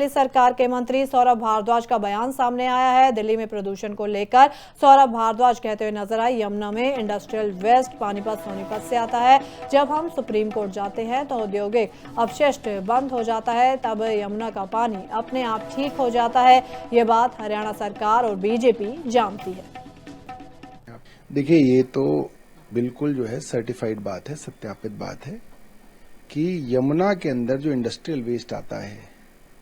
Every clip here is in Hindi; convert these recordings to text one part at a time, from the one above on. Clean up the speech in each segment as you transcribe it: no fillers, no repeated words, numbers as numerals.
दिल्ली सरकार के मंत्री सौरभ भारद्वाज का बयान सामने आया है। दिल्ली में प्रदूषण को लेकर सौरभ भारद्वाज कहते हुए नजर आए, यमुना में इंडस्ट्रियल वेस्ट पानीपत सोनीपत से आता है। जब हम सुप्रीम कोर्ट जाते हैं तो औद्योगिक अपशिष्ट बंद हो जाता है, तब यमुना का पानी अपने आप ठीक हो जाता है। ये बात हरियाणा सरकार और बीजेपी जानती है। देखिए, ये तो बिल्कुल जो है सर्टिफाइड बात है, सत्यापित बात है कि यमुना के अंदर जो इंडस्ट्रियल वेस्ट आता है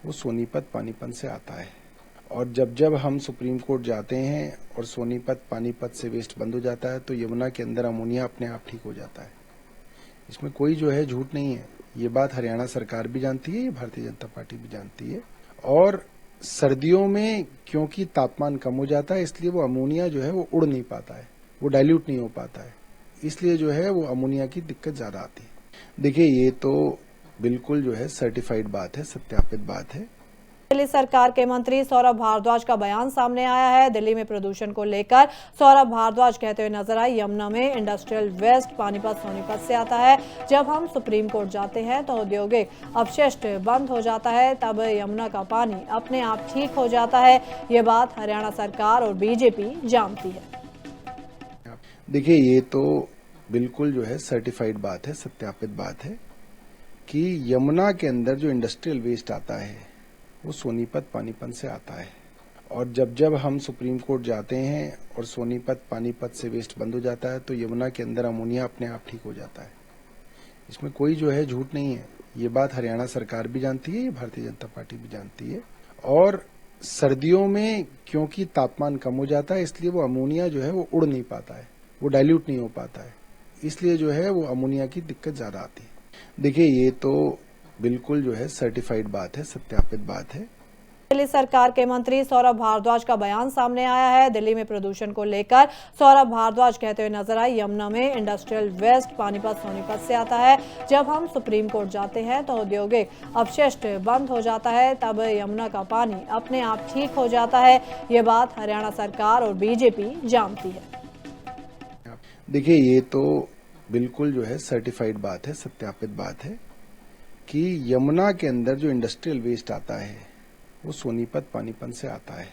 वो सोनीपत पानीपत से आता है। और जब हम सुप्रीम कोर्ट जाते हैं और सोनीपत पानीपत से वेस्ट बंद हो जाता है तो यमुना के अंदर अमोनिया अपने आप ठीक हो जाता है। इसमें कोई जो है झूठ नहीं है। ये बात हरियाणा सरकार भी जानती है, ये भारतीय जनता पार्टी भी जानती है। और सर्दियों में क्योंकि तापमान कम हो जाता है, इसलिए वो अमोनिया जो है वो उड़ नहीं पाता है, वो डाइल्यूट नहीं हो पाता है, इसलिए जो है वो अमोनिया की दिक्कत ज्यादा आती है। देखिए, ये तो बिल्कुल जो है सर्टिफाइड बात है, सत्यापित बात है। दिल्ली सरकार के मंत्री सौरभ भारद्वाज का बयान सामने आया है। दिल्ली में प्रदूषण को लेकर सौरभ भारद्वाज कहते हुए नजर आए, यमुना में इंडस्ट्रियल वेस्ट पानीपत सोनीपत से आता है। जब हम सुप्रीम कोर्ट जाते हैं तो औद्योगिक अपशिष्ट बंद हो जाता है, तब यमुना का पानी अपने आप ठीक हो जाता है। ये बात हरियाणा सरकार और बीजेपी जानती है। देखिए, ये तो बिल्कुल जो है सर्टिफाइड बात है, सत्यापित बात है कि यमुना के अंदर जो इंडस्ट्रियल वेस्ट आता है वो सोनीपत पानीपत से आता है। और जब हम सुप्रीम कोर्ट जाते हैं और सोनीपत पानीपत से वेस्ट बंद हो जाता है तो यमुना के अंदर अमोनिया अपने आप ठीक हो जाता है। इसमें कोई जो है झूठ नहीं है। ये बात हरियाणा सरकार भी जानती है, ये भारतीय जनता पार्टी भी जानती है। और सर्दियों में क्योंकि तापमान कम हो जाता है, इसलिए वो अमोनिया जो है वो उड़ नहीं पाता है, वो डाइल्यूट नहीं हो पाता है, इसलिए जो है वो अमोनिया की दिक्कत ज्यादा आती है। देखिए, ये तो बिल्कुल जो है सर्टिफाइड बात है, सत्यापित बात है। दिल्ली सरकार के मंत्री सौरभ भारद्वाज का बयान सामने आया है। दिल्ली में प्रदूषण को लेकर सौरभ भारद्वाज कहते हुए नजर आए, यमुना में इंडस्ट्रियल वेस्ट पानीपत सोनीपत से आता है। जब हम सुप्रीम कोर्ट जाते हैं तो औद्योगिक अपशिष्ट बंद हो जाता है, तब यमुना का पानी अपने आप ठीक हो जाता है। ये बात हरियाणा सरकार और बीजेपी जानती है। देखिए, ये तो बिल्कुल जो है सर्टिफाइड बात है, सत्यापित बात है कि यमुना के अंदर जो इंडस्ट्रियल वेस्ट आता है वो सोनीपत पानीपत से आता है।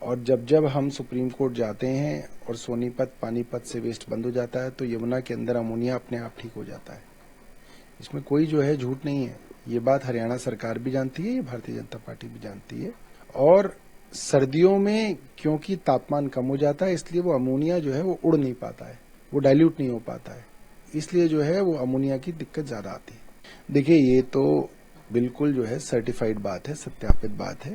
और जब हम सुप्रीम कोर्ट जाते हैं और सोनीपत पानीपत से वेस्ट बंद हो जाता है तो यमुना के अंदर अमोनिया अपने आप ठीक हो जाता है। इसमें कोई जो है झूठ नहीं है। ये बात हरियाणा सरकार भी जानती है, ये भारतीय जनता पार्टी भी जानती है। और सर्दियों में क्योंकि तापमान कम हो जाता है, इसलिए वो अमोनिया जो है वो उड़ नहीं पाता है, वो डाइल्यूट नहीं हो पाता है, इसलिए जो है वो अमोनिया की दिक्कत ज्यादा आती है। देखिए, ये तो बिल्कुल जो है सर्टिफाइड बात है, सत्यापित बात है।